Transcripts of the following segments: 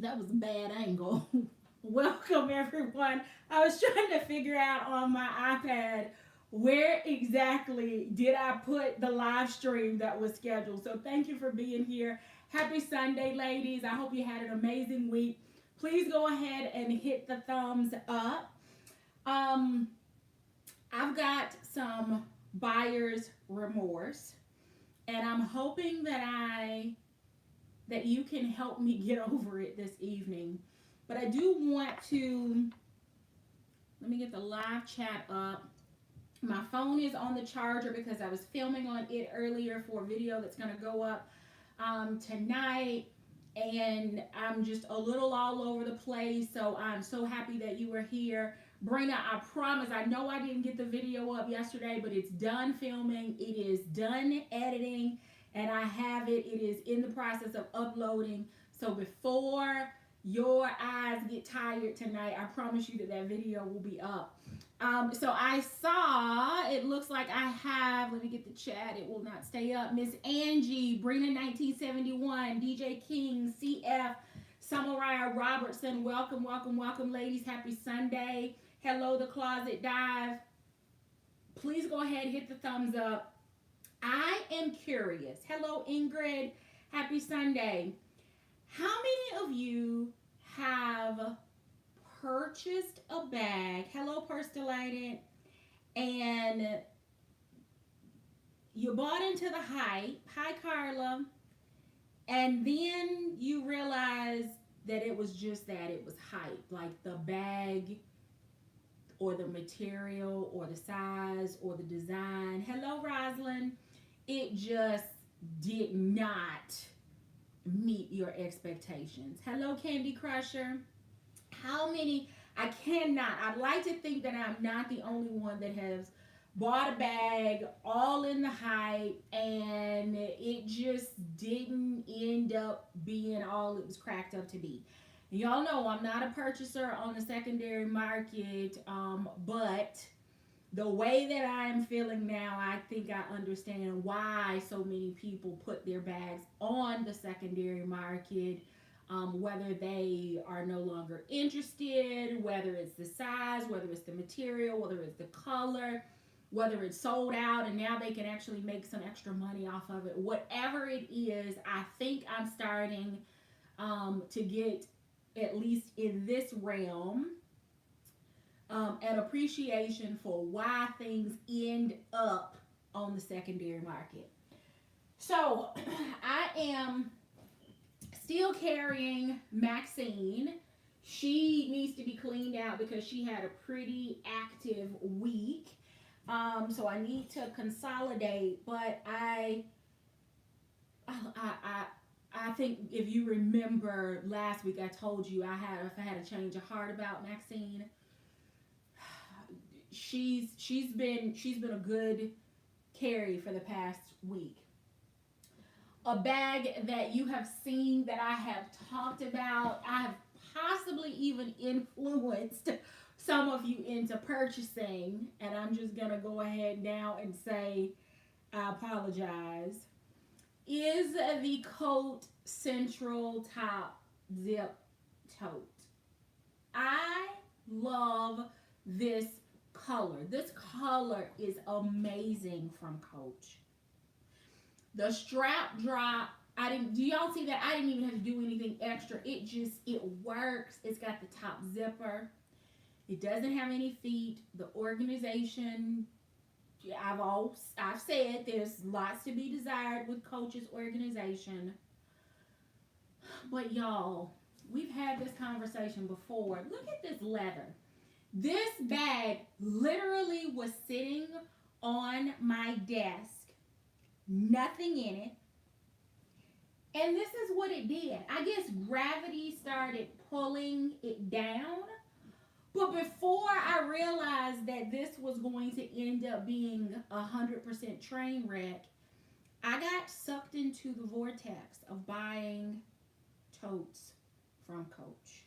That was a bad angle. Welcome, everyone. I was trying to figure out on my iPad where exactly did I put the live stream that was scheduled. So thank you for being here. Happy Sunday, ladies. I hope you had an amazing week. Please go ahead and hit the thumbs up. Um, I've got some buyer's remorse, and I'm hoping that you can help me get over it this evening. But I do want to let me get the live chat up. My phone is on the charger because I was filming on it earlier for a video that's going to go up tonight. And I'm just a little all over the place. So I'm so happy that you were here. Brina, I promise, I know I didn't get the video up yesterday, but it's done filming. It is done editing. And I have it. It is in the process of uploading. So before your eyes get tired tonight, I promise you that that video will be up. So I saw, it looks like I have, let me get the chat, it will not stay up. Miss Angie, Brina 1971, DJ King, CF, Samurai Robertson, welcome, welcome, welcome, ladies. Happy Sunday. Hello, The Closet Dive. Please go ahead, hit the thumbs up. I am curious. Hello, Ingrid. Happy Sunday. How many of you have purchased a bag? Hello, Perstalated. And you bought into the hype. Hi, Carla. And then you realized that it was just that. It was hype. Like the bag or the material or the size or the design. Hello, Roslyn. It just did not meet your expectations. Hello, Candy Crusher. How many? I cannot. I'd like to think that I'm not the only one that has bought a bag all in the hype and it just didn't end up being all it was cracked up to be. Y'all know I'm not a purchaser on the secondary market, but the way that I'm feeling now, I think I understand why so many people put their bags on the secondary market. Whether they are no longer interested, whether it's the size, whether it's the material, whether it's the color, whether it's sold out and now they can actually make some extra money off of it. Whatever it is, I think I'm starting to get, at least in this realm, an appreciation for why things end up on the secondary market. So I am still carrying Maxine. She needs to be cleaned out because she had a pretty active week. So I need to consolidate, but I think if you remember last week, I told you if I had a change of heart about Maxine. She's been a good carry for the past week. A bag that you have seen that I have talked about, I have possibly even influenced some of you into purchasing, and I'm just gonna go ahead now and say I apologize, is the Coat Central Top Zip Tote. I love this color. This color is amazing from Coach. The strap drop, do y'all see that? I didn't even have to do anything extra. It works. It's got the top zipper. It doesn't have any feet. The organization, I've said there's lots to be desired with Coach's organization. But y'all, we've had this conversation before. Look at this leather. This bag literally was sitting on my desk, nothing in it. And this is what it did. I guess gravity started pulling it down. But before I realized that this was going to end up being 100% train wreck, I got sucked into the vortex of buying totes from Coach.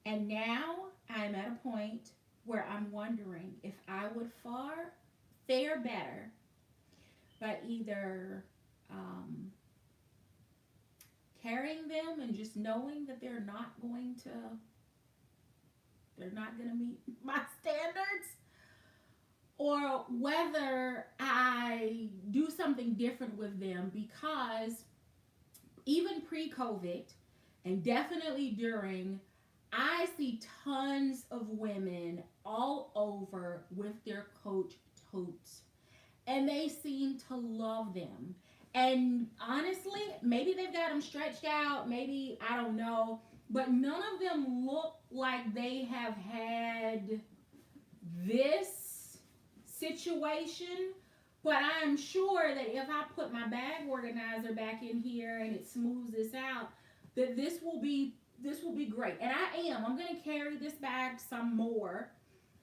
And now I'm at a point where I'm wondering if I would fare better by either carrying them and just knowing that they're not going to meet my standards, or whether I do something different with them, because even pre-COVID and definitely during, I see tons of women all over with their Coach totes, and they seem to love them. And honestly, maybe they've got them stretched out, maybe, I don't know, but none of them look like they have had this situation. But I am sure that if I put my bag organizer back in here and it smooths this out, that this will be great. And I'm going to carry this bag some more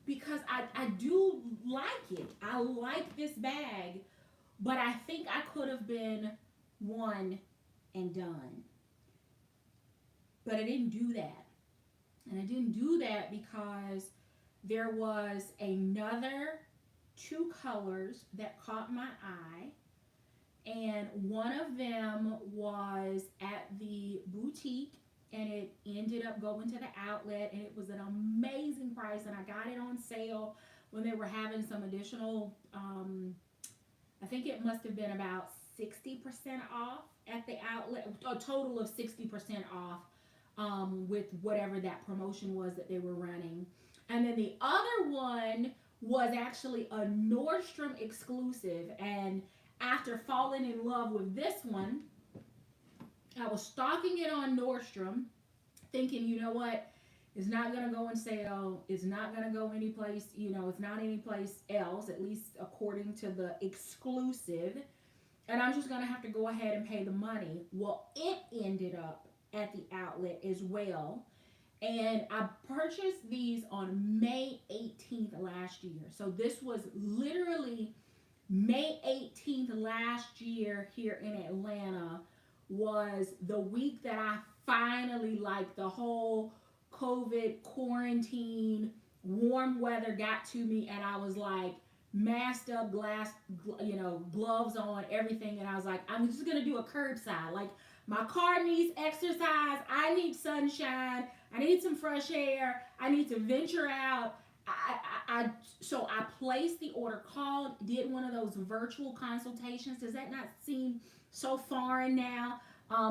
because I do like it. I like this bag, but I think I could have been one and done. But I didn't do that. And I didn't do that because there was another two colors that caught my eye. And one of them was at the boutique, and it ended up going to the outlet, and it was an amazing price, and I got it on sale when they were having some additional, I think it must have been about 60% off at the outlet, a total of 60% off, with whatever that promotion was that they were running. And then the other one was actually a Nordstrom exclusive, and after falling in love with this one, I was stalking it on Nordstrom, thinking, you know what, it's not going to go on sale, it's not going to go anyplace, it's not anyplace else, at least according to the exclusive, and I'm just going to have to go ahead and pay the money. Well, it ended up at the outlet as well, and I purchased these on May 18th last year. So this was literally May 18th last year here in Atlanta, was the week that I finally, like, the whole COVID quarantine, warm weather got to me, and I was like masked up, gloves on, everything, and I was like, I'm just gonna do a curbside. Like, my car needs exercise, I need sunshine, I need some fresh air, I need to venture out. So I placed the order, called, did one of those virtual consultations. Does that not seem so foreign now,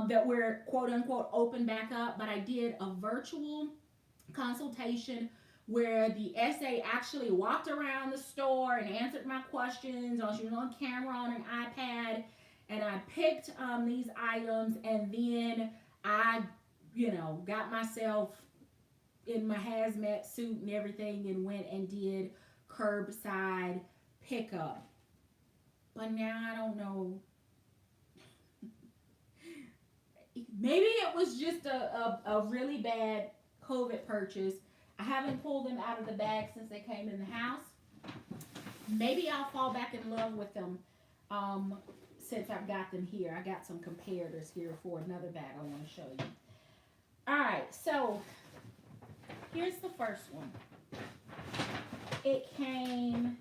that we're quote unquote open back up? But I did a virtual consultation where the SA actually walked around the store and answered my questions. She was on camera on an iPad, and I picked these items, and then I, got myself in my hazmat suit and everything and went and did curbside pickup. But now I don't know. Maybe it was just a really bad COVID purchase. I haven't pulled them out of the bag since they came in the house. Maybe I'll fall back in love with them since I've got them here. I got some comparators here for another bag I want to show you. All right, so here's the first one. It came,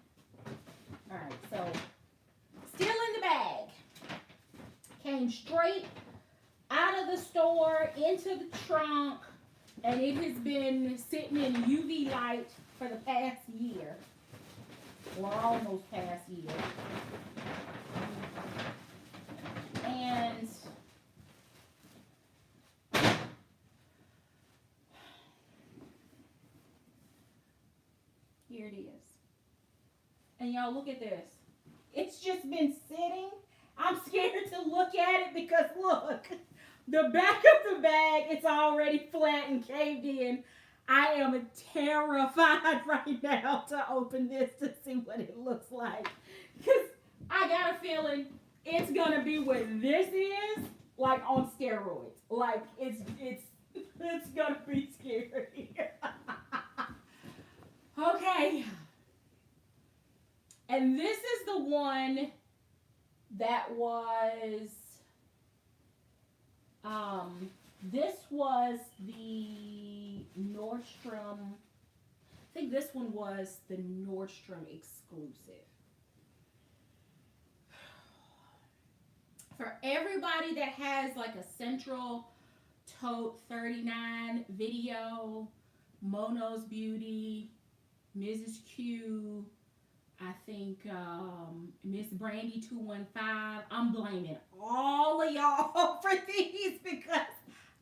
all right, so still in the bag. Came straight out of the store into the trunk, and it has been sitting in UV light for the past year, or almost past year. And here it is. And y'all, look at this. It's just been sitting. I'm scared to look at it because look, the back of the bag, it's already flat and caved in. I am terrified right now to open this to see what it looks like, because I got a feeling it's gonna be what this is, like on steroids. Like it's gonna be scary. Okay. And this is the one that was, this was the Nordstrom, I think this one was the Nordstrom exclusive. For everybody that has like a central tote 39 video, Mono's Beauty, Mrs. Q, I think Miss Brandy 215. I'm blaming all of y'all for these because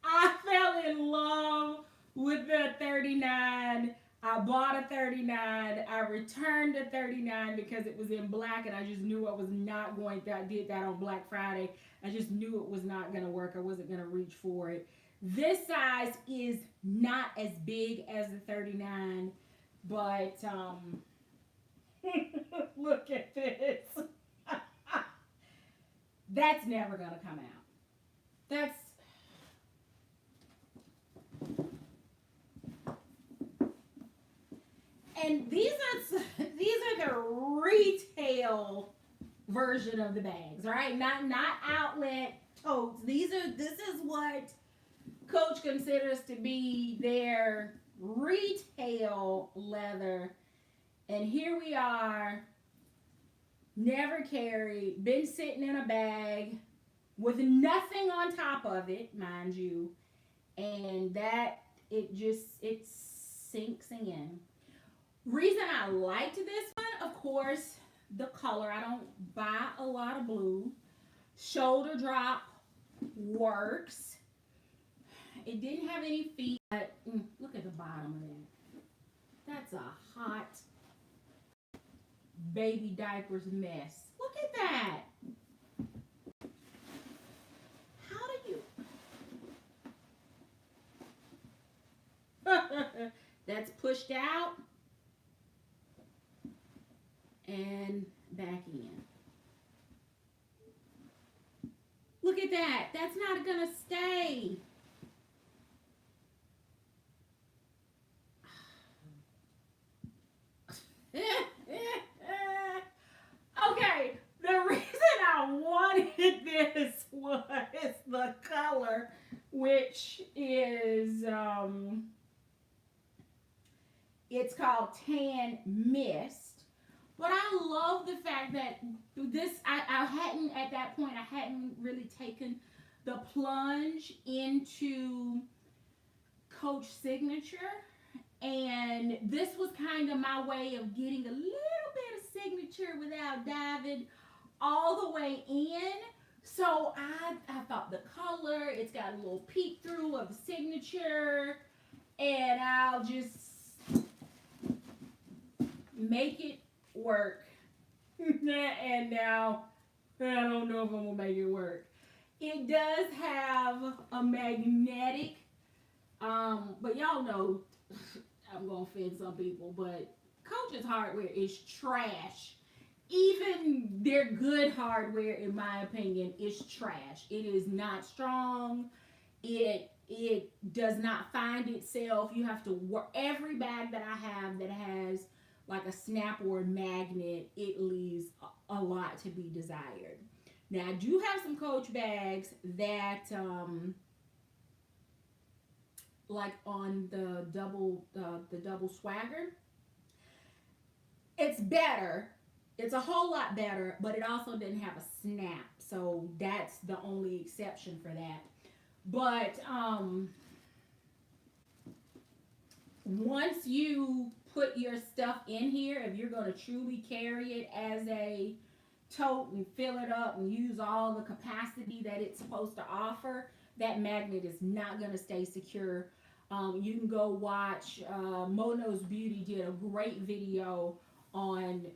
I fell in love with the 39. I bought a 39. I returned a 39 because it was in black and I just knew I was not going to. I did that on Black Friday. I just knew it was not going to work. I wasn't going to reach for it. This size is not as big as the 39, but look at this. That's never going to come out. That's and these are the retail version of the bags, right? Not outlet totes. This is what Coach considers to be their retail leather. And here we are, never carried, been sitting in a bag with nothing on top of it, mind you, and that it sinks in. Reason I liked this one, of course, the color. I don't buy a lot of blue. Shoulder drop works. It didn't have any feet, but look at the bottom of that. That's a hot baby diapers mess. Look at that. How do you... That's pushed out and back in. Look at that. That's not gonna stay. Okay, the reason I wanted this was the color, which is it's called Tan Mist. But I love the fact that this, I hadn't, at that point, I hadn't really taken the plunge into Coach Signature. And this was kind of my way of getting a little bit of signature without diving all the way in. So I thought the color, it's got a little peek through of the signature. And I'll just make it work. And now I don't know if I'm gonna make it work. It does have a magnetic, but y'all know I'm gonna offend some people, but Coach's hardware is trash. Even their good hardware, in my opinion, is trash. It is not strong. It does not find itself. You have to work. Every bag that I have that has like a snap or a magnet, it leaves a lot to be desired. Now I do have some Coach bags that like on the double swagger, it's better. It's a whole lot better, but it also didn't have a snap, so that's the only exception for that. But once you put your stuff in here, if you're going to truly carry it as a tote and fill it up and use all the capacity that it's supposed to offer, that magnet is not going to stay secure. You can go watch Mono's Beauty did a great video on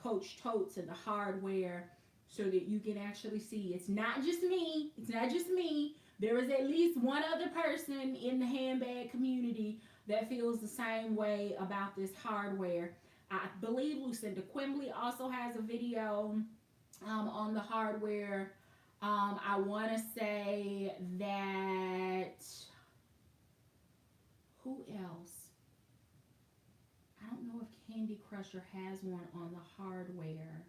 Coach totes and the hardware, so that you can actually see it's not just me. It's not just me. There is at least one other person in the handbag community that feels the same way about this hardware. I believe Lucinda Quimbley also has a video on the hardware. I want to say that, who else? I don't know if Candy Crusher has one on the hardware.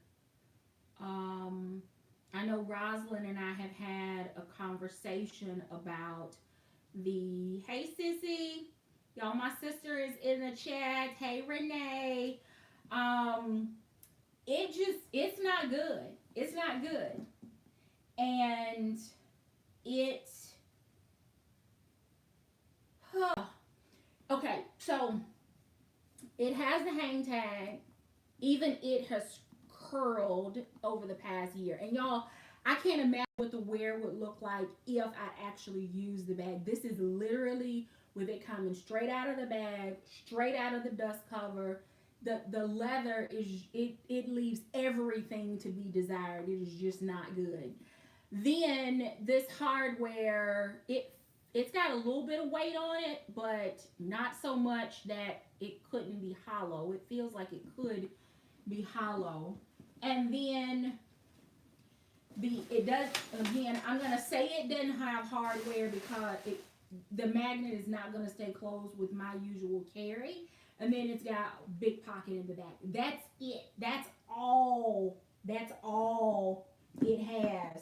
I know Rosalind and I have had a conversation about the, hey sissy, y'all, my sister is in the chat. Hey Renee. It's not good. It's not good. And it, huh. Okay, so it has the hang tag. Even it has curled over the past year. And y'all, I can't imagine what the wear would look like if I actually used the bag. This is literally with it coming straight out of the bag, straight out of the dust cover. The leather is, it leaves everything to be desired. It is just not good. Then this hardware, it's got a little bit of weight on it, but not so much that it couldn't be hollow. It feels like it could be hollow. And then it does, again, I'm gonna say it doesn't have hardware because the magnet is not gonna stay closed with my usual carry. And then it's got a big pocket in the back. That's it. That's all it has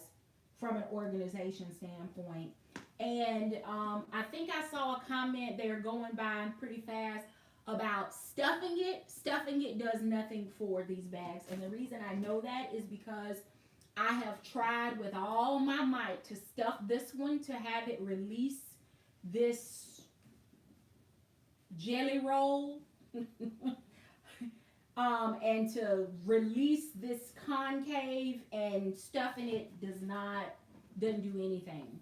from an organization standpoint. And I think I saw a comment there going by pretty fast about stuffing it. Stuffing it does nothing for these bags. And the reason I know that is because I have tried with all my might to stuff this one to have it release this jelly roll and to release this concave, and stuffing it doesn't do anything.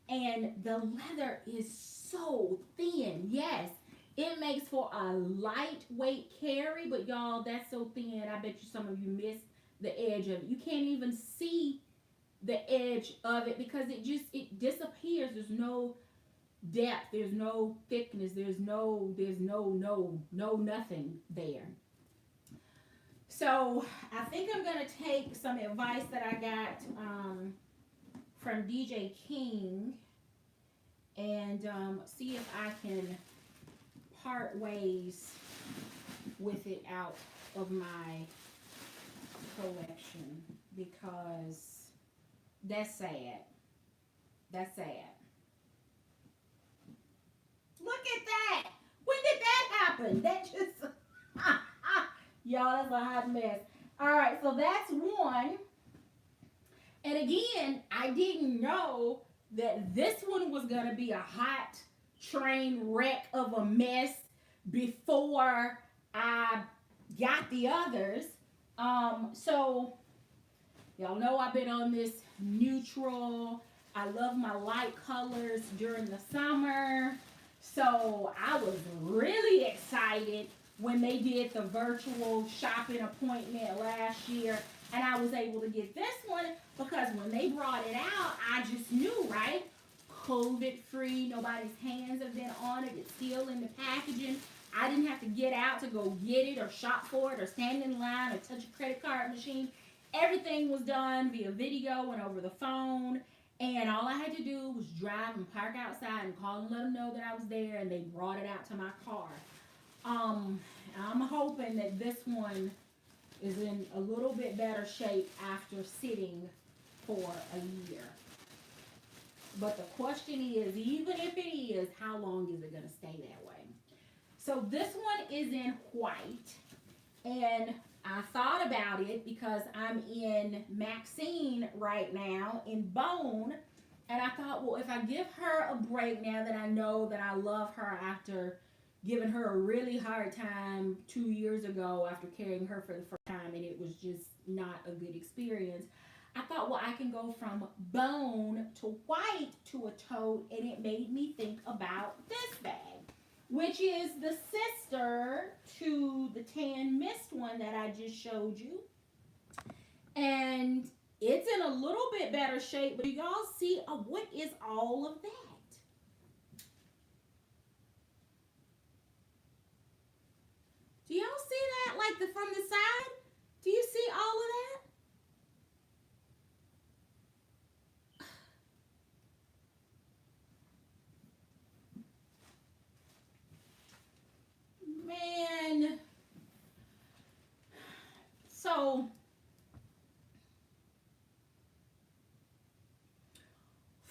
And the leather is so thin. Yes, it makes for a lightweight carry, but y'all, that's so thin. I bet you some of you missed the edge of it. You can't even see the edge of it because it disappears. There's no depth. There's no thickness. There's no nothing there. So I think I'm gonna take some advice that I got from DJ King and see if I can part ways with it out of my collection, because that's sad. That's sad. Look at that. When did that happen? That just y'all, that's a hot mess. All right, so that's one. And again, I didn't know that this one was going to be a hot train wreck of a mess before I got the others. So y'all know I've been on this neutral. I love my light colors during the summer. So I was really excited when they did the virtual shopping appointment last year, and I was able to get this one because when they brought it out, I just knew, right? COVID free, nobody's hands have been on it, it's still in the packaging. I didn't have to get out to go get it or shop for it or stand in line or touch a credit card machine. Everything was done via video and over the phone. And all I had to do was drive and park outside and call and let them know that I was there, and they brought it out to my car. I'm hoping that this one is in a little bit better shape after sitting for a year. But the question is, even if it is, how long is it going to stay that way? So this one is in white, and I thought about it because I'm in Maxine right now in bone, and I thought, well, if I give her a break now that I know that I love her after giving her a really hard time 2 years ago after carrying her for the first time, and it was just not a good experience, I thought, well, I can go from bone to white to a tote, and it made me think about this bag, which is the sister to the tan mist one that I just showed you. And it's in a little bit better shape, but y'all see what is all of that? Do y'all see that, like from the side? Do you see all of that? Man. So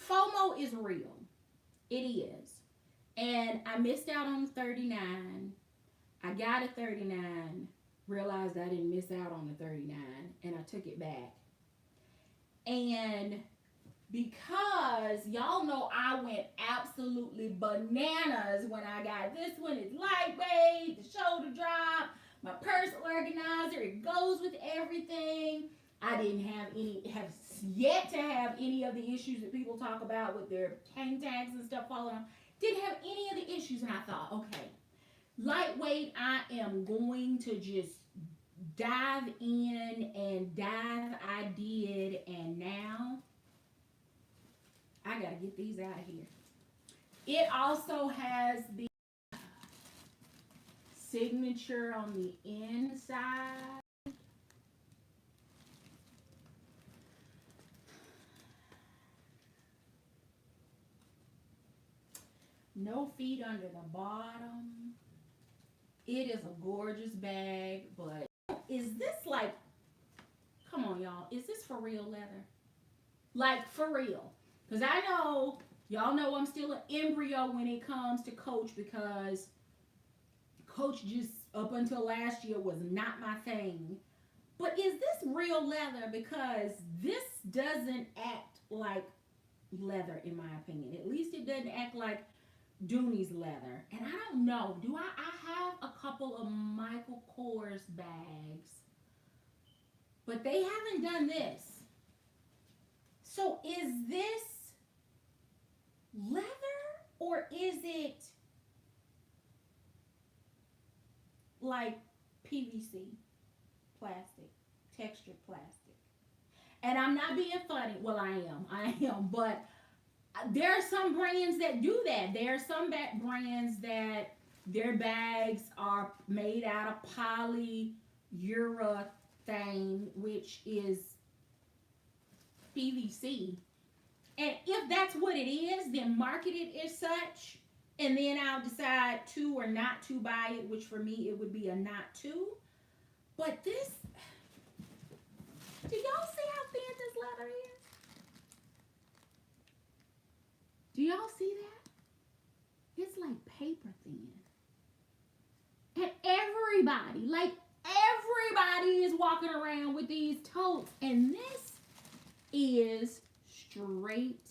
FOMO is real. It is. And I missed out on 39. I got a 39, realized I didn't miss out on the 39, and I took it back. And because y'all know I went absolutely bananas when I got this one. It's lightweight, the shoulder drop, my purse organizer. It goes with everything. I didn't have yet to have any of the issues that people talk about with their hang tags and stuff falling off. Didn't have any of the issues, and I thought, okay, lightweight, I am going to just dive in and dive. I did, and now I gotta get these out of here. It also has the signature on the inside. No feet under the bottom. It is a gorgeous bag, but is this like, come on, y'all, is this for real leather? Like, for real. Because I know, y'all know I'm still an embryo when it comes to Coach, because Coach just, up until last year, was not my thing. But is this real leather? Because this doesn't act like leather, in my opinion. At least it doesn't act like Dooney's leather. And I don't know. I have a couple of Michael Kors bags, but they haven't done this. So is this leather, or is it like PVC, plastic, textured plastic? And I'm not being funny. Well, I am, but there are some brands that do that. There are some brands that their bags are made out of polyurethane, which is PVC. And if that's what it is, then market it as such. And then I'll decide to or not to buy it, which for me, it would be a not to. But this, do y'all see how thin this leather is? Do y'all see that? It's like paper thin. And everybody is walking around with these totes. And this is straight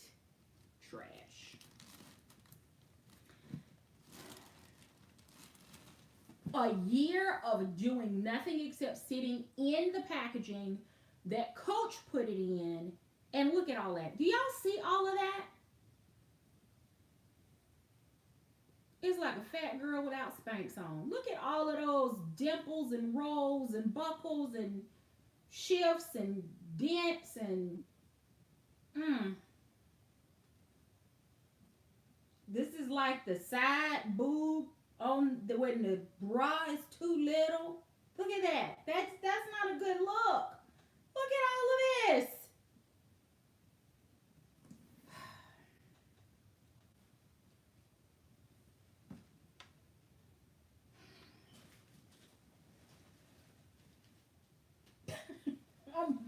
trash. A year of doing nothing except sitting in the packaging that Coach put it in. And look at all that. Do y'all see all of that? It's like a fat girl without Spanx on. Look at all of those dimples and rolls and buckles and shifts and dents and This is like the side boob on the when the bra is too little. Look at that. That's not a good look. Look at all of this.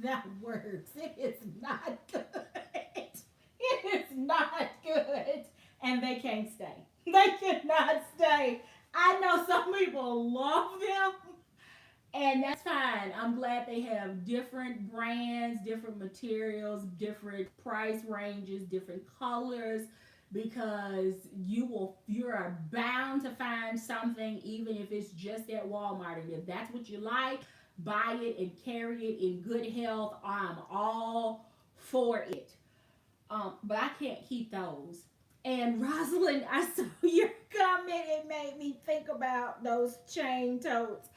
That works. It is not good. It is not good. And they can't stay. They cannot stay. I know some people love them, and that's fine. I'm glad they have different brands, different materials, different price ranges, different colors, because you are bound to find something, even if it's just at Walmart. And if that's what you like, buy it and carry it in good health. I'm all for it. But I can't keep those. And Rosalind, I saw your comment. It made me think about those chain totes.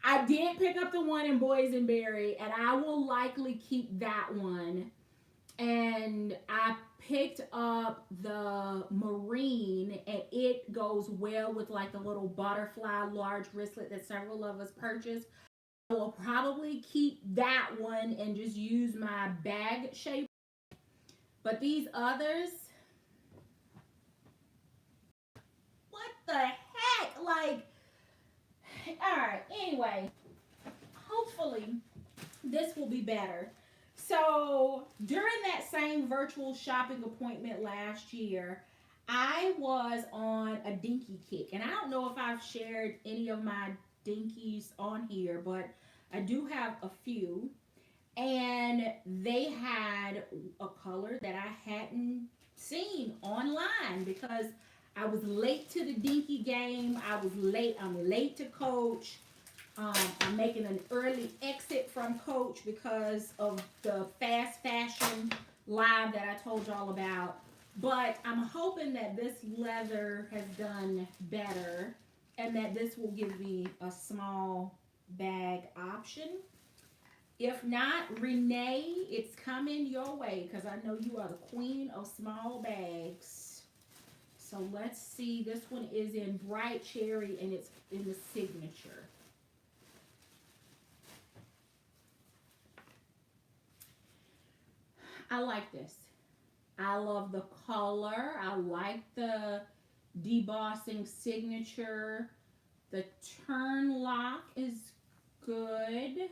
I did pick up the one in Boysenberry, and I will likely keep that one. And I picked up the marine, and it goes well with like the little butterfly large wristlet that several of us purchased. I will probably keep that one and just use my bag shape. But these others, what the heck? Like, all right, anyway, hopefully this will be better. So during that same virtual shopping appointment last year, I was on a Dinky kick. And I don't know if I've shared any of my Dinkies on here, but I do have a few. And they had a color that I hadn't seen online because I was late to the Dinky game. I'm late to Coach. I'm making an early exit from Coach because of the fast fashion live that I told y'all about. But I'm hoping that this leather has done better and that this will give me a small bag option. If not, Renee, it's coming your way because I know you are the queen of small bags. So let's see. This one is in bright cherry and it's in the signature. I like this. I love the color. I like the debossing signature. The turn lock is good.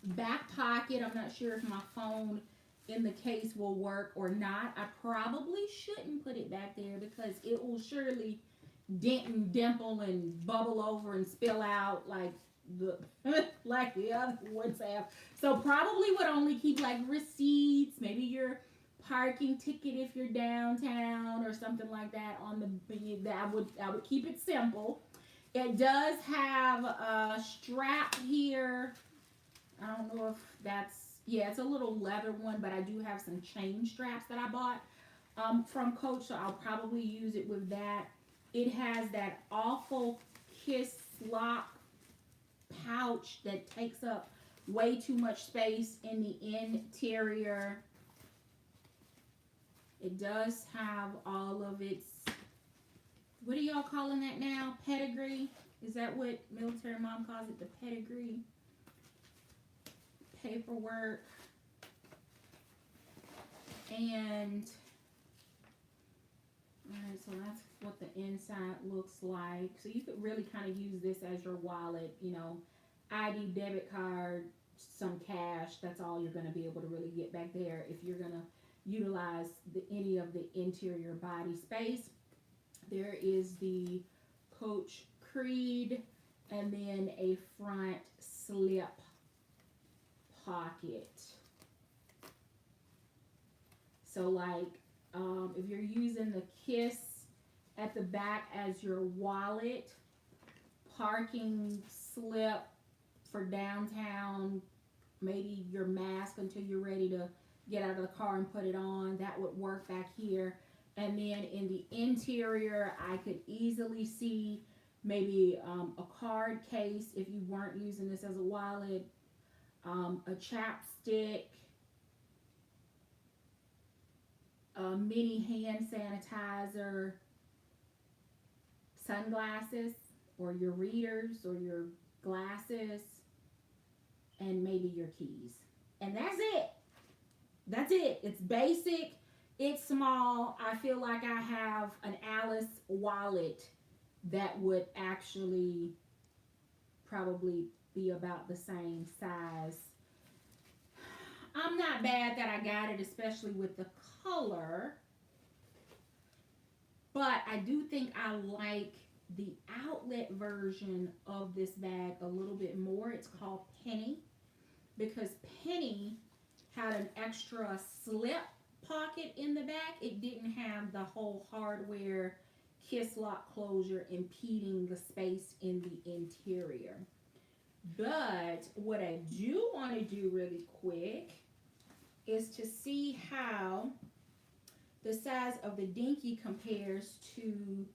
Back pocket, I'm not sure if my phone in the case will work or not. I probably shouldn't put it back there because it will surely dent and dimple and bubble over and spill out like the like the other ones have. So probably would only keep like receipts, maybe your parking ticket if you're downtown or something like that on the I would keep it simple. It does have a strap here. I don't know if that's, yeah, it's a little leather one, but I do have some chain straps that I bought from Coach, so I'll probably use it with that. It has that awful Kiss lock pouch that takes up way too much space in the interior. It does have all of its, what are y'all calling that now? Pedigree? Is that what military mom calls it? The pedigree? Paperwork. And alright, so that's what the inside looks like. So you could really kind of use this as your wallet, you know, ID, debit card, some cash. That's all you're going to be able to really get back there if you're going to utilize any of the interior body space. There is the Coach Creed and then a front slip pocket. So like if you're using the Kiss at the back as your wallet, parking slip for downtown, maybe your mask until you're ready to get out of the car and put it on, that would work back here. And then in the interior, I could easily see maybe a card case if you weren't using this as a wallet, a chapstick, a mini hand sanitizer, sunglasses, or your readers, or your glasses, and maybe your keys. And that's it. That's it. It's basic. It's small. I feel like I have an Alice wallet that would actually probably be about the same size. I'm not bad that I got it, especially with the color. But I do think I like the outlet version of this bag a little bit more. It's called Penny because Penny had an extra slip pocket in the back. It didn't have the whole hardware Kiss lock closure impeding the space in the interior. But what I do want to do really quick is to see how the size of the Dinky compares to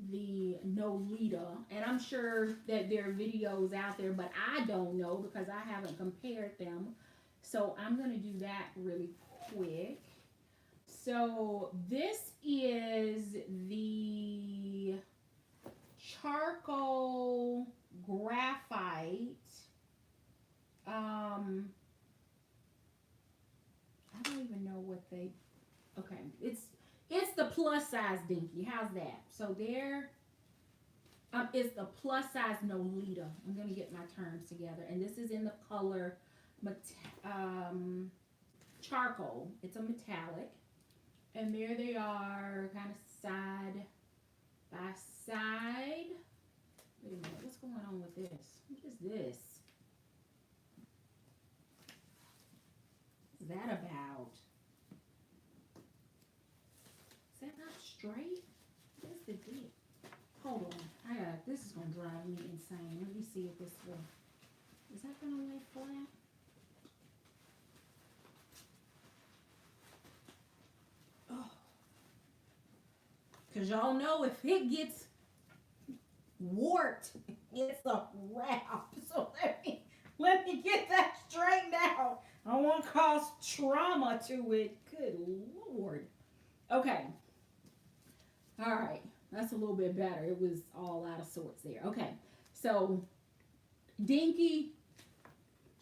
the Nolita. And I'm sure that there are videos out there, but I don't know because I haven't compared them. So I'm going to do that really quick. So this is the charcoal graphite. I don't even know what they, okay, it's the plus size Dinky. How's that? So there is the plus size Nolita. I'm going to get my terms together. And this is in the color charcoal. It's a metallic. And there they are, kind of side by side. Wait a minute, what's going on with this? What is this? that about? Is that not straight? What's the deal? Hold on. This is gonna drive me insane. Let me see if this will. Is that gonna lay flat? Oh. Cause y'all know if it gets warped, it's a wrap. So let me get that straightened out. I don't want to cause trauma to it. Good Lord. Okay. All right. That's a little bit better. It was all out of sorts there. Okay. So, Dinky,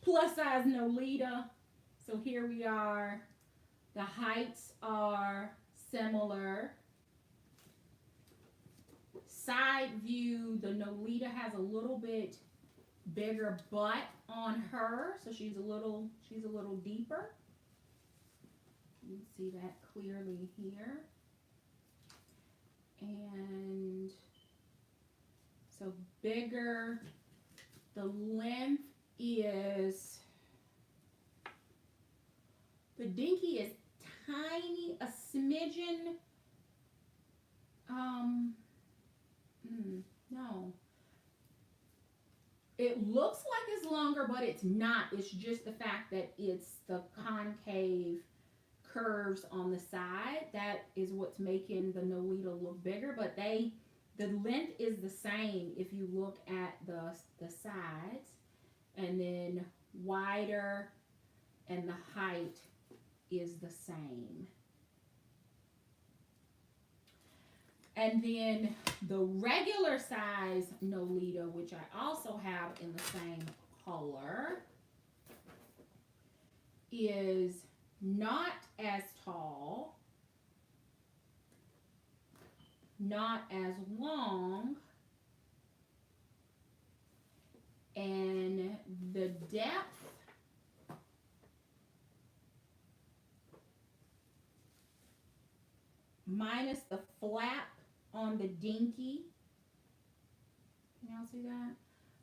plus size Nolita. So here we are. The heights are similar. Side view, the Nolita has a little bit bigger butt on her, so she's a little deeper. You can see that clearly here. And so bigger, the length is, the Dinky is tiny, a smidgen, no. It looks like it's longer, but it's not. It's just the fact that it's the concave curves on the side. That is what's making the Nolita look bigger, but the length is the same if you look at the sides, and then wider, and the height is the same. And then the regular size Nolita, which I also have in the same color, is not as tall, not as long, and the depth minus the flap on the Dinky. Can y'all see that?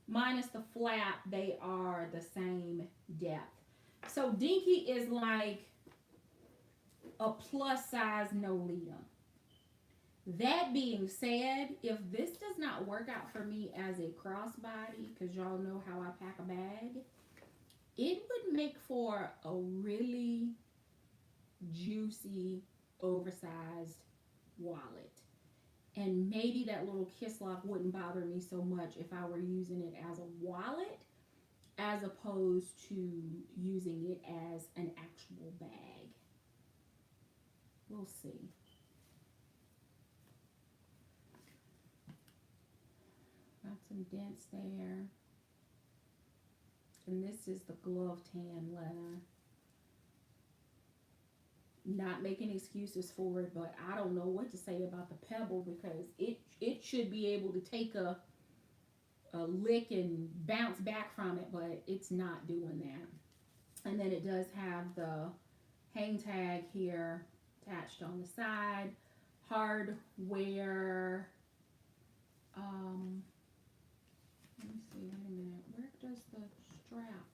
Minus the flap, they are the same depth. So Dinky is like a plus size Nolita. That being said, if this does not work out for me as a crossbody, because y'all know how I pack a bag, it would make for a really juicy, oversized wallet. And maybe that little kiss lock wouldn't bother me so much if I were using it as a wallet as opposed to using it as an actual bag. We'll see. Got some dents there. And this is the glove tan leather. Not making excuses for it, but I don't know what to say about the pebble because it should be able to take a lick and bounce back from it, but it's not doing that. And then it does have the hang tag here attached on the side. Hardware. Let me see, wait a minute. Where does the strap?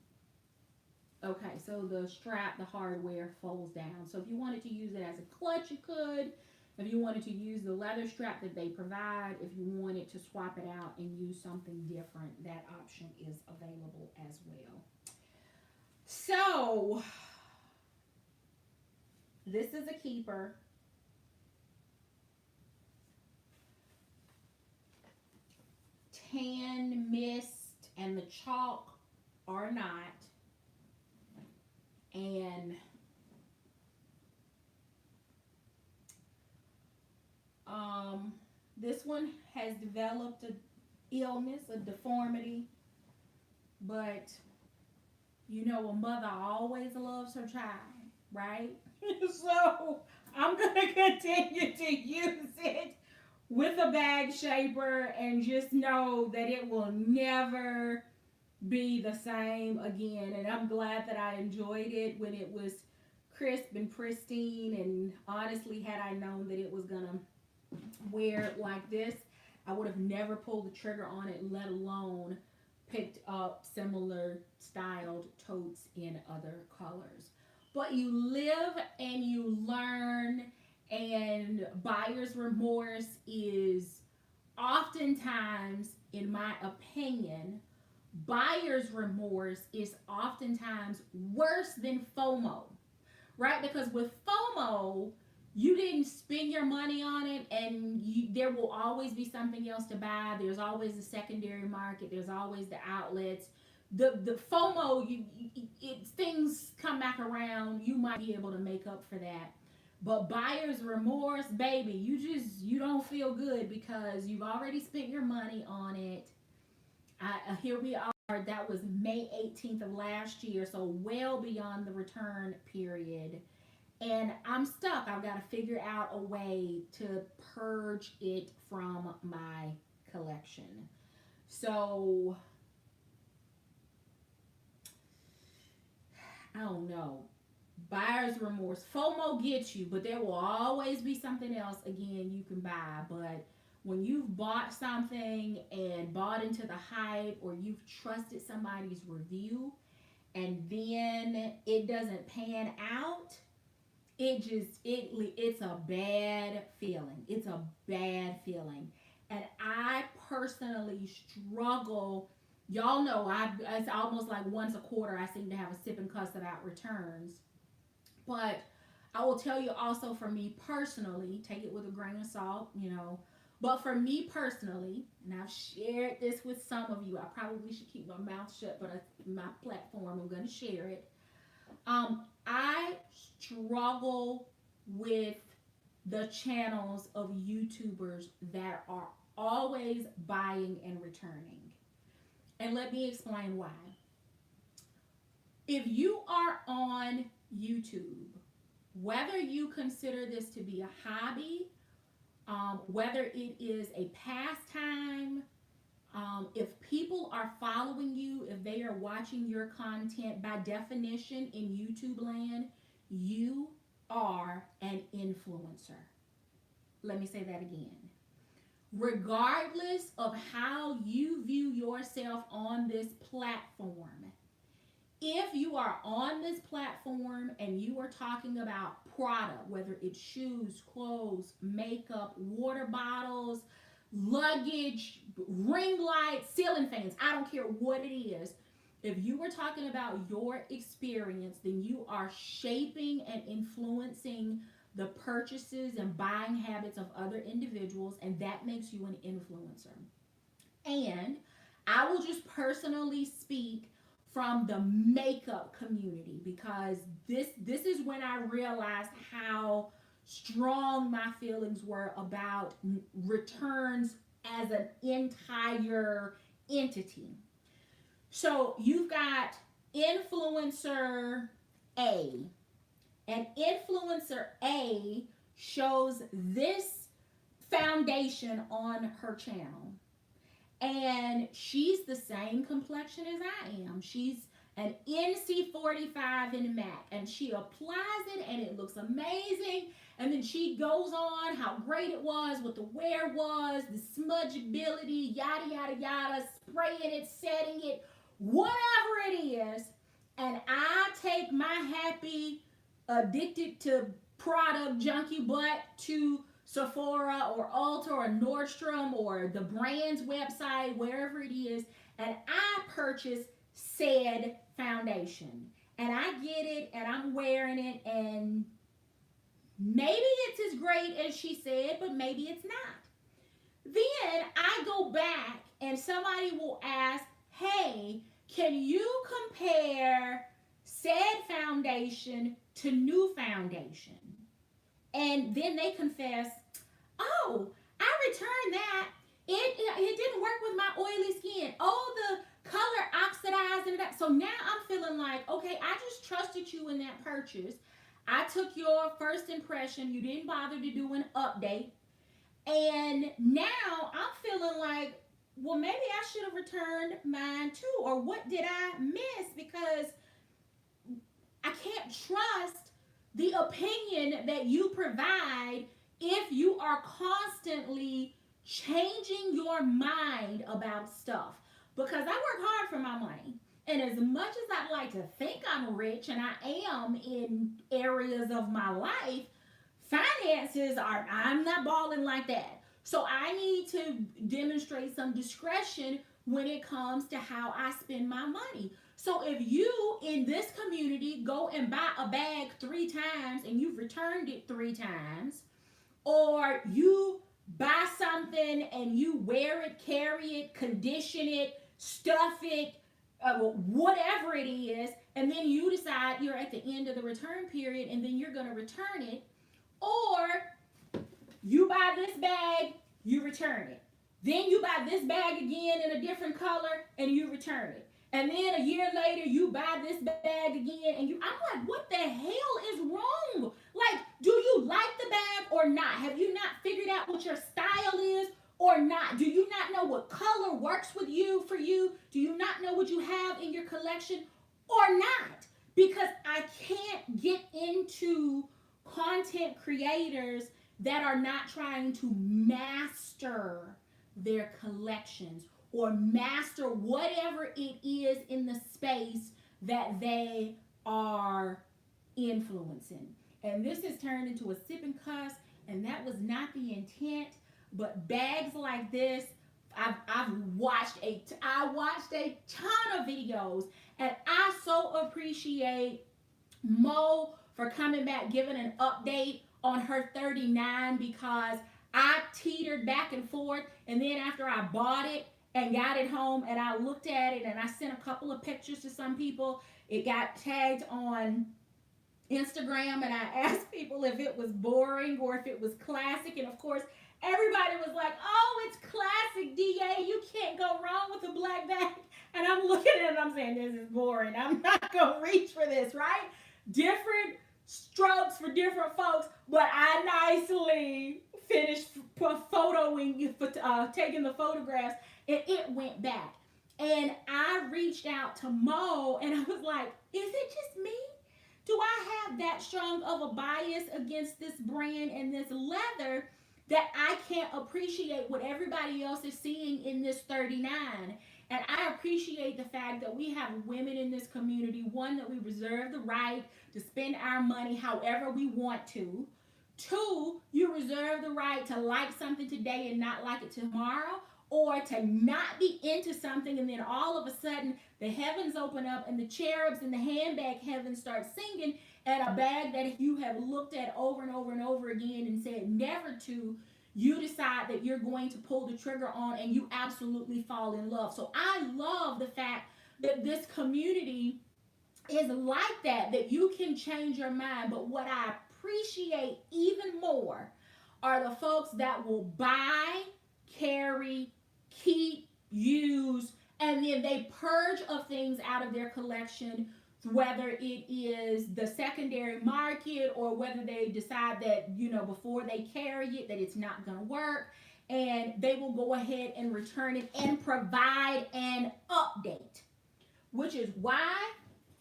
Okay, so the strap, the hardware folds down. So if you wanted to use it as a clutch, you could. If you wanted to use the leather strap that they provide, if you wanted to swap it out and use something different, that option is available as well. So, this is a keeper. Tan mist and the chalk are not. And this one has developed an illness, a deformity, but you know a mother always loves her child, right? So I'm going to continue to use it with a bag shaper and just know that it will never be the same again. And I'm glad that I enjoyed it when it was crisp and pristine, and honestly, had I known that it was gonna wear it like this, I would have never pulled the trigger on it, let alone picked up similar styled totes in other colors. But you live and you learn, and buyer's remorse is oftentimes, in my opinion, buyer's remorse is oftentimes worse than FOMO, right? Because with FOMO, you didn't spend your money on it, and there will always be something else to buy. There's always the secondary market. There's always the outlets. The FOMO, things come back around. You might be able to make up for that. But buyer's remorse, baby, you don't feel good because you've already spent your money on it. Here we are. That was May 18th of last year, so well beyond the return period. And I'm stuck. I've got to figure out a way to purge it from my collection. So, I don't know. Buyer's remorse. FOMO gets you, but there will always be something else again you can buy. But when you've bought something and bought into the hype, or you've trusted somebody's review and then it doesn't pan out, it's a bad feeling. It's a bad feeling. And I personally struggle. Y'all know it's almost like once a quarter I seem to have a sip and cuss about returns. But I will tell you also, for me personally, take it with a grain of salt, But for me personally, and I've shared this with some of you, I probably should keep my mouth shut, but my platform, I'm going to share it. I struggle with the channels of YouTubers that are always buying and returning. And let me explain why. If you are on YouTube, whether you consider this to be a hobby, whether it is a pastime, if people are following you, if they are watching your content, by definition in YouTube land, you are an influencer. Let me say that again. Regardless of how you view yourself on this platform, if you are on this platform and you are talking about product, whether it's shoes, clothes, makeup, water bottles, luggage, ring lights, ceiling fans, I don't care what it is. If you were talking about your experience, then you are shaping and influencing the purchases and buying habits of other individuals, and that makes you an influencer. And I will just personally speak from the makeup community, because this is when I realized how strong my feelings were about returns as an entire entity. So you've got influencer A, and influencer A shows this foundation on her channel. And she's the same complexion as I am. She's an NC45 in MAC, and she applies it and it looks amazing. And then she goes on how great it was, what the wear was, the smudgeability, yada, yada, yada, spraying it, setting it, whatever it is. And I take my happy, addicted to product junkie butt to Sephora or Ulta or Nordstrom or the brand's website, wherever it is, and I purchase said foundation. And I get it, and I'm wearing it, and maybe it's as great as she said, but maybe it's not. Then I go back, and somebody will ask, hey, can you compare said foundation to new foundation? And then they confess, oh, I returned that. It didn't work with my oily skin. Oh, the color oxidized and that. So now I'm feeling like, okay, I just trusted you in that purchase. I took your first impression. You didn't bother to do an update. And now I'm feeling like, well, maybe I should have returned mine too. Or what did I miss? Because I can't trust the opinion that you provide if you are constantly changing your mind about stuff. Because I work hard for my money. And as much as I'd like to think I'm rich, and I am in areas of my life, finances are, I'm not balling like that. So I need to demonstrate some discretion when it comes to how I spend my money. So if you in this community go and buy a bag 3 times and you've returned it 3 times, or you buy something and you wear it, carry it, condition it, stuff it, whatever it is, and then you decide you're at the end of the return period and then you're going to return it, or you buy this bag, you return it. Then you buy this bag again in a different color and you return it. And then a year later, you buy this bag again, and I'm like, what the hell is wrong? Like, do you like the bag or not? Have you not figured out what your style is or not? Do you not know what color works with you for you? Do you not know what you have in your collection or not? Because I can't get into content creators that are not trying to master their collections or master whatever it is in the space that they are influencing. And this has turned into a sip and cuss, and that was not the intent. But bags like this, I watched a ton of videos, and I so appreciate Mo for coming back, giving an update on her 39, because I teetered back and forth, and then after I bought it and got it home and I looked at it and I sent a couple of pictures to some people, it got tagged on Instagram, and I asked people if it was boring or if it was classic, and of course everybody was like, oh, it's classic, DA, you can't go wrong with a black bag. And I'm looking at it and I'm saying, this is boring, I'm not gonna reach for this, right? Different strokes for different folks, but I nicely finished taking the photographs, and it went back. And I reached out to Mo and I was like, is it just me? Do I have that strong of a bias against this brand and this leather that I can't appreciate what everybody else is seeing in this 39? And I appreciate the fact that we have women in this community, one, that we reserve the right to spend our money however we want to. Two, you reserve the right to like something today and not like it tomorrow, or to not be into something and then all of a sudden the heavens open up and the cherubs in the handbag heaven start singing, and a bag that you have looked at over and over and over again and said never to, you decide that you're going to pull the trigger on, and you absolutely fall in love. So I love the fact that this community is like that you can change your mind. But what I appreciate even more are the folks that will buy, carry, keep, use, and then they purge of things out of their collection, whether it is the secondary market or whether they decide that, before they carry it, that it's not going to work, and they will go ahead and return it and provide an update, which is why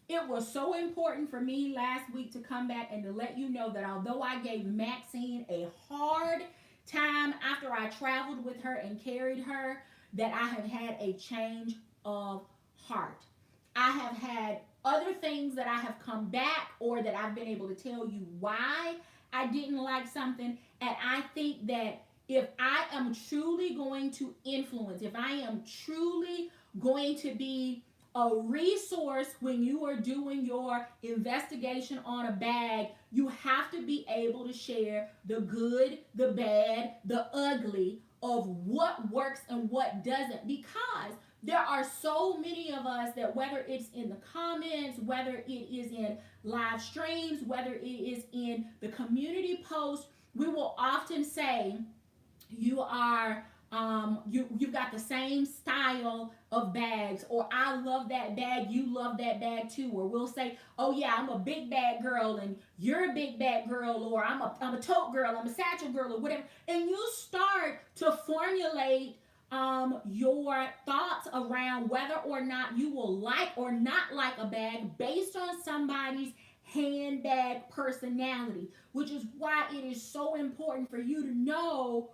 it was so important for me last week to come back and to let you know that although I gave Maxine a hard time after I traveled with her and carried her, that I have had a change of heart. I have had other things that I have come back, or that I've been able to tell you why I didn't like something. And I think that if I am truly going to influence, if I am truly going to be a resource when you are doing your investigation on a bag, you have to be able to share the good, the bad, the ugly of what works and what doesn't, because there are so many of us that, whether it's in the comments, whether it is in live streams, whether it is in the community posts, we will often say, you've got the same style of bags, or I love that bag, you love that bag too, or we'll say, oh yeah, I'm a big bag girl and you're a big bag girl, or I'm a tote girl, I'm a satchel girl, or whatever, and you start to formulate your thoughts around whether or not you will like or not like a bag based on somebody's handbag personality, which is why it is so important for you to know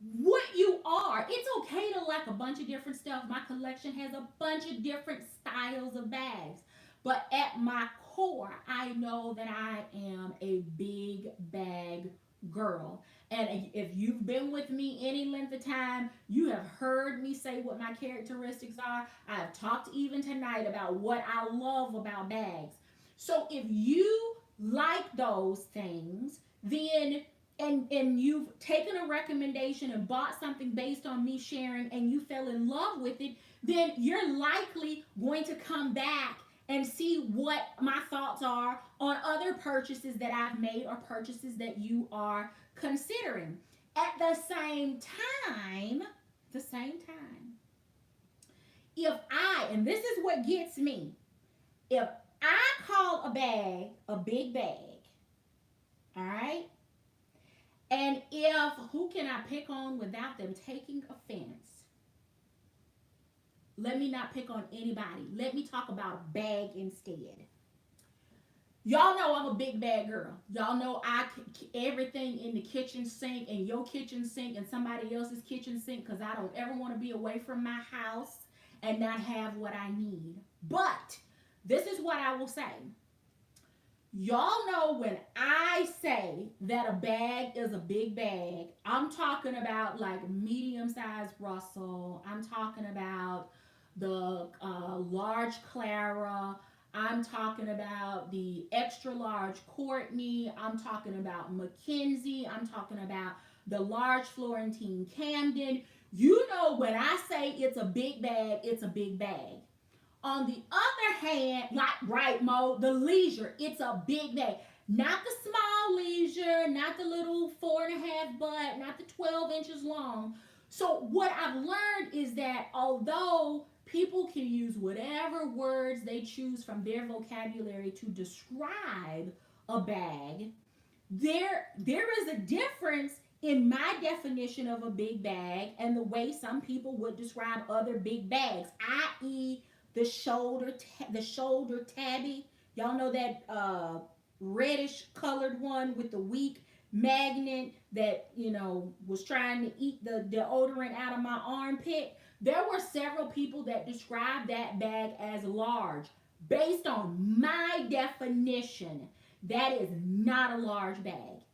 what you are. It's okay to like a bunch of different stuff. My collection has a bunch of different styles of bags. But at my core, I know that I am a big bag girl. And if you've been with me any length of time, you have heard me say what my characteristics are. I've talked even tonight about what I love about bags. So if you like those things, then and you've taken a recommendation and bought something based on me sharing and you fell in love with it, then you're likely going to come back and see what my thoughts are on other purchases that I've made or purchases that you are considering. At the same time, if I, and this is what gets me, if I call a bag a big bag, all right, and if, who can I pick on without them taking offense? Let me not pick on anybody. Let me talk about a bag instead. Y'all know I'm a big bag girl. Y'all know everything in the kitchen sink and your kitchen sink and somebody else's kitchen sink because I don't ever want to be away from my house and not have what I need. But this is what I will say. Y'all know when I say that a bag is a big bag, I'm talking about like medium sized Russell. I'm talking about the large Clara. I'm talking about the extra large Courtney. I'm talking about Mackenzie. I'm talking about the large Florentine Camden. You know, when I say it's a big bag, it's a big bag. On the other hand, like right, Mo, the leisure, it's a big bag. Not the small leisure, not the little 4.5 butt, not the 12 inches long. So what I've learned is that although people can use whatever words they choose from their vocabulary to describe a bag, there is a difference in my definition of a big bag and the way some people would describe other big bags, i.e., the shoulder tabby. Y'all know that reddish colored one with the weak magnet that was trying to eat the deodorant out of my armpit. There were several people that described that bag as large. Based on my definition, that is not a large bag.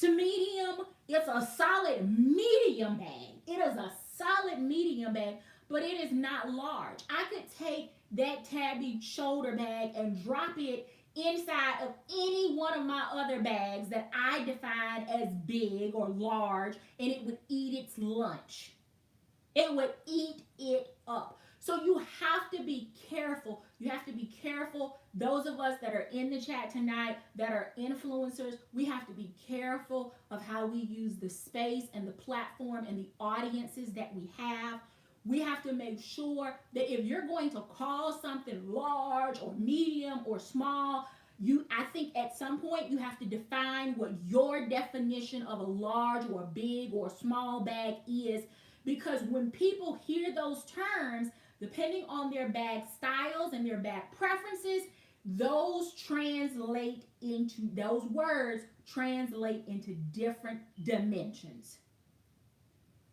Medium, it's a solid medium bag. It is a solid medium bag, but it is not large. I could take that tabby shoulder bag and drop it inside of any one of my other bags that I define as big or large, and it would eat its lunch. It would eat it up. So you have to be careful. You have to be careful. Those of us that are in the chat tonight that are influencers, we have to be careful of how we use the space and the platform and the audiences that we have. We have to make sure that if you're going to call something large or medium or small, I think at some point you have to define what your definition of a large or big or small bag is, because when people hear those terms, depending on their bag styles and their bag preferences, those words translate into different dimensions.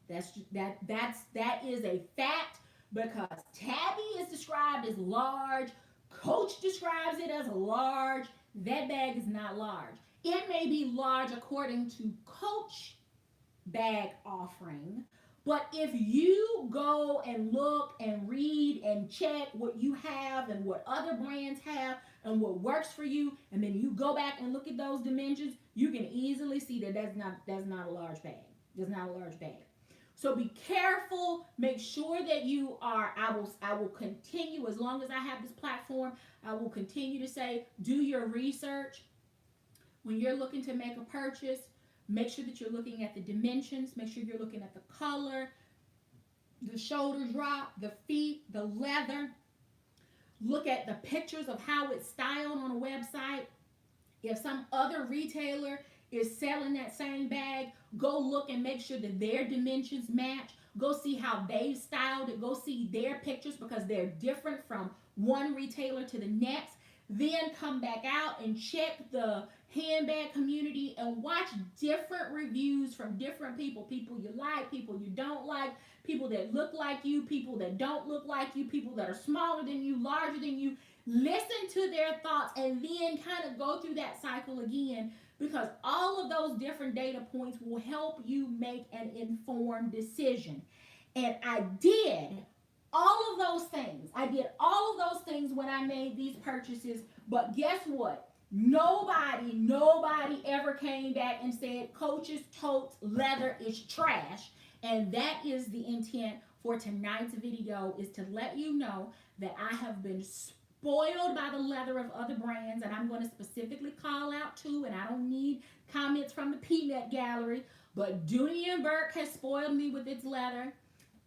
That is a fact, because Tabby is described as large, Coach describes it as large. That bag is not large. It may be large according to Coach bag offering, but if you go and look and read and check what you have and what other brands have and what works for you, and then you go back and look at those dimensions, you can easily see that that's not a large bag. That's not a large bag. So be careful. Make sure that you are. I will continue, as long as I have this platform, I will continue to say, do your research when you're looking to make a purchase. Make sure that you're looking at the dimensions. Make sure you're looking at the color, the shoulder drop, the feet, the leather. Look at the pictures of how it's styled on a website. If some other retailer is selling that same bag, go look and make sure that their dimensions match. Go see how they've styled it. Go see their pictures, because they're different from one retailer to the next. Then come back out and check the handbag community and watch different reviews from different people you like, people you don't like, people that look like you, people that don't look like you, people that are smaller than you, larger than you. Listen to their thoughts and then kind of go through that cycle again, because all of those different data points will help you make an informed decision. And I did all of those things. I did all of those things when I made these purchases. But guess what? Nobody ever came back and said Coach's totes leather is trash. And that is the intent for tonight's video, is to let you know that I have been spoiled by the leather of other brands, and I'm going to specifically call out two, and I don't need comments from the peanut gallery, but Dooney and Burke has spoiled me with its leather,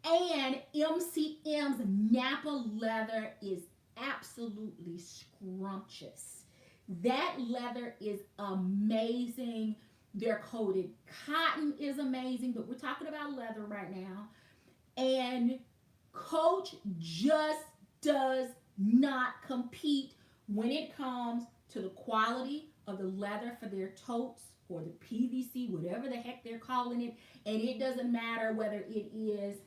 and MCM's Napa leather is absolutely scrumptious. That leather is amazing. Their coated cotton is amazing, but we're talking about leather right now. And Coach just does not compete when it comes to the quality of the leather for their totes or the PVC, whatever the heck they're calling it. And it doesn't matter whether it is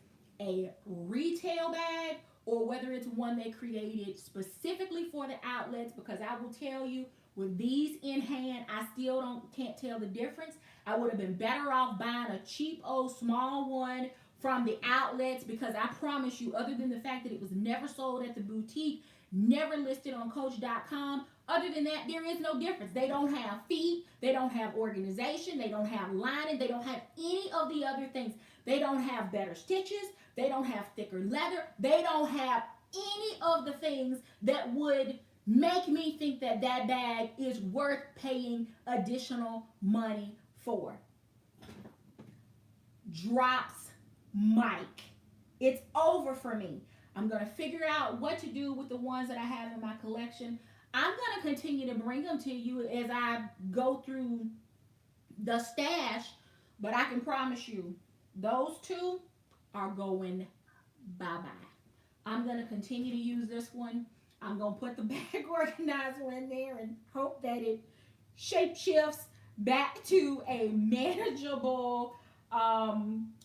a retail bag or whether it's one they created specifically for the outlets, because I will tell you, with these in hand, I still can't tell the difference. I would have been better off buying a cheap old small one from the outlets, because I promise you, other than the fact that it was never sold at the boutique, never listed on Coach.com, other than that, there is no difference. They don't have feet, they don't have organization, they don't have lining, they don't have any of the other things. They don't have better stitches, they don't have thicker leather, they don't have any of the things that would make me think that that bag is worth paying additional money for. Drops mic. It's over for me. I'm going to figure out what to do with the ones that I have in my collection. I'm going to continue to bring them to you as I go through the stash, but I can promise you, those two are going bye-bye. I'm going to continue to use this one. I'm going to put the bag organizer in there and hope that it shape shifts back to a manageable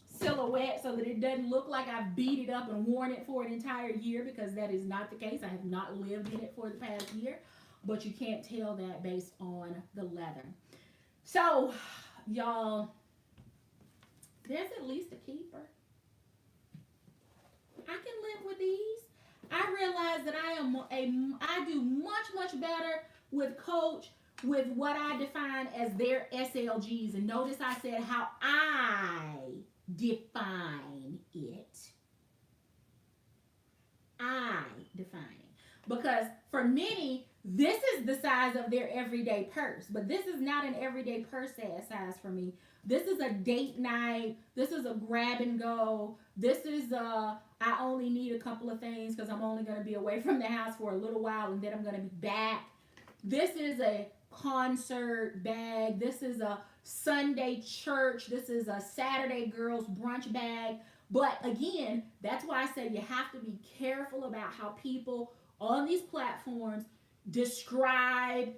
silhouette so that it doesn't look like I've beat it up and worn it for an entire year, because that is not the case. I have not lived in it for the past year, but you can't tell that based on the leather. So, y'all, there's at least a keeper. I can live with these. I realize that I do much better with Coach with what I define as their SLGs. And notice I said how I define it. I define it. Because for many, this is the size of their everyday purse. But this is not an everyday purse size for me. This is a date night. This is a grab and go. This is I only need a couple of things because I'm only going to be away from the house for a little while and then I'm going to be back. This is a concert bag. This is a Sunday church. This is a Saturday girls brunch bag. But again, that's why I say you have to be careful about how people on these platforms describe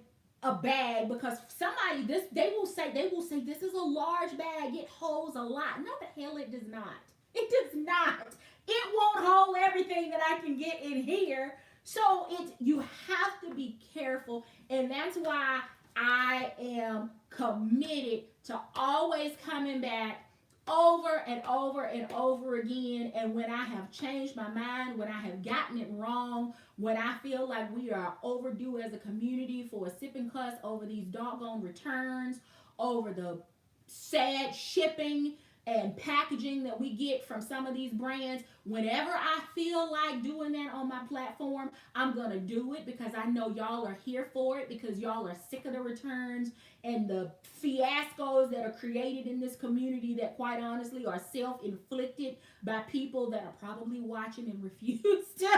a bag, because somebody they will say this is a large bag, it holds a lot. No, the hell it does not. It does not. It won't hold everything that I can get in here. So you have to be careful, and that's why I am committed to always coming back over and over and over again. And when I have changed my mind, when I have gotten it wrong, when I feel like we are overdue as a community for a sip and cuss over these doggone returns, over the sad shipping and packaging that we get from some of these brands, whenever I feel like doing that on my platform, I'm going to do it, because I know y'all are here for it, because y'all are sick of the returns and the fiascos that are created in this community that quite honestly are self-inflicted by people that are probably watching and refuse to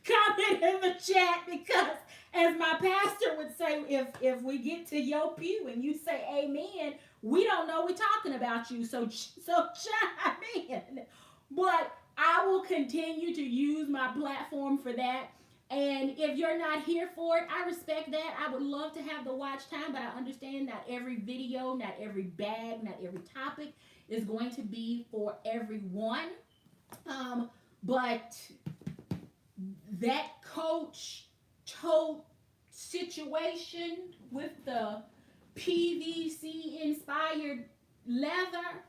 comment in the chat, because as my pastor would say, if we get to your pew and you say amen, we don't know we're talking about you, so chime in. But I will continue to use my platform for that. And if you're not here for it, I respect that. I would love to have the watch time, but I understand not every video, not every bag, not every topic is going to be for everyone. But that Coach tote situation with the PVC inspired leather,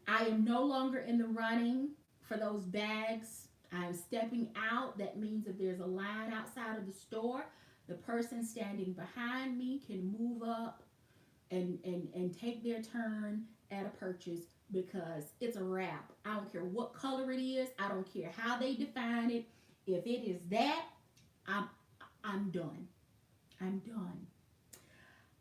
I am no longer in the running for those bags. I'm stepping out. That means if there's a line outside of the store, the person standing behind me can move up and take their turn at a purchase because it's a wrap. I don't care what color it is. I don't care how they define it. If it is that, I'm I'm done. I'm done.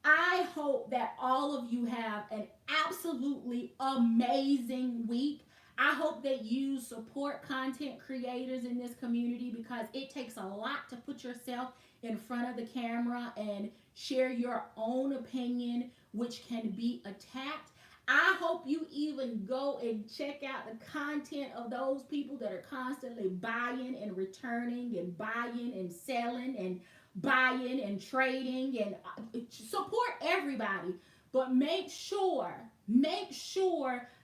I hope that all of you have an absolutely amazing week. I hope that you support content creators in this community because it takes a lot to put yourself in front of the camera and share your own opinion, which can be attacked. I hope you even go and check out the content of those people that are constantly buying and returning and buying and selling and buying and trading and support everybody. But make sure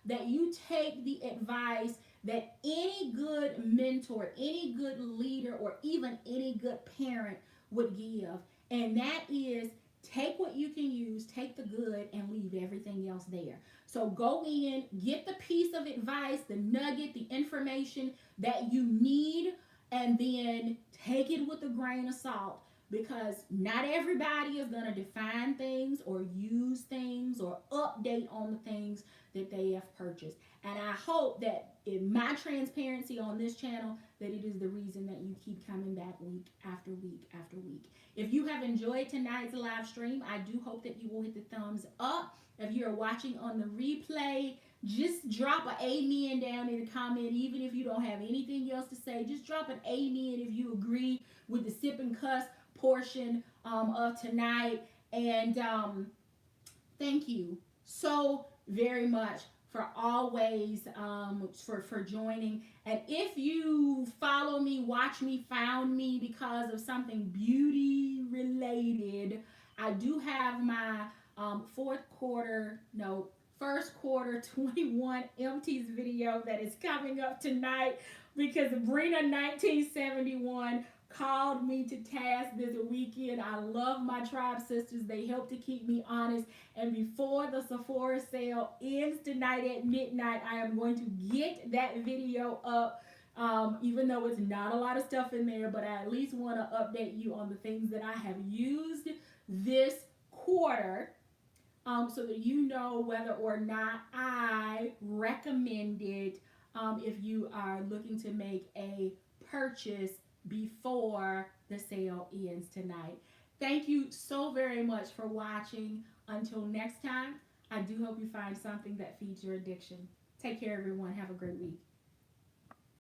that you take the advice that any good mentor, any good leader, or even any good parent would give. And that is take what you can use, take the good, and leave everything else there. So go in, get the piece of advice, the nugget, the information that you need, and then take it with a grain of salt because not everybody is going to define things or use things or update on the things that they have purchased. And I hope that in my transparency on this channel, that it is the reason that you keep coming back week after week after week. If you have enjoyed tonight's live stream, I do hope that you will hit the thumbs up. If you're watching on the replay, just drop an amen down in the comment. Even if you don't have anything else to say, just drop an amen if you agree with the sip and cuss portion of tonight. And thank you so very much for always for joining. And if you follow me, watch me, found me because of something beauty related, I do have my first quarter 21 empties video that is coming up tonight because Brina 1971 called me to task this weekend. I love my tribe sisters. They help to keep me honest. And before the Sephora sale ends tonight at midnight, I am going to get that video up. Even though it's not a lot of stuff in there, but I at least want to update you on the things that I have used this quarter, so that you know whether or not I recommend it if you are looking to make a purchase before the sale ends tonight. Thank you so very much for watching. Until next time, I do hope you find something that feeds your addiction. Take care, everyone. Have a great week.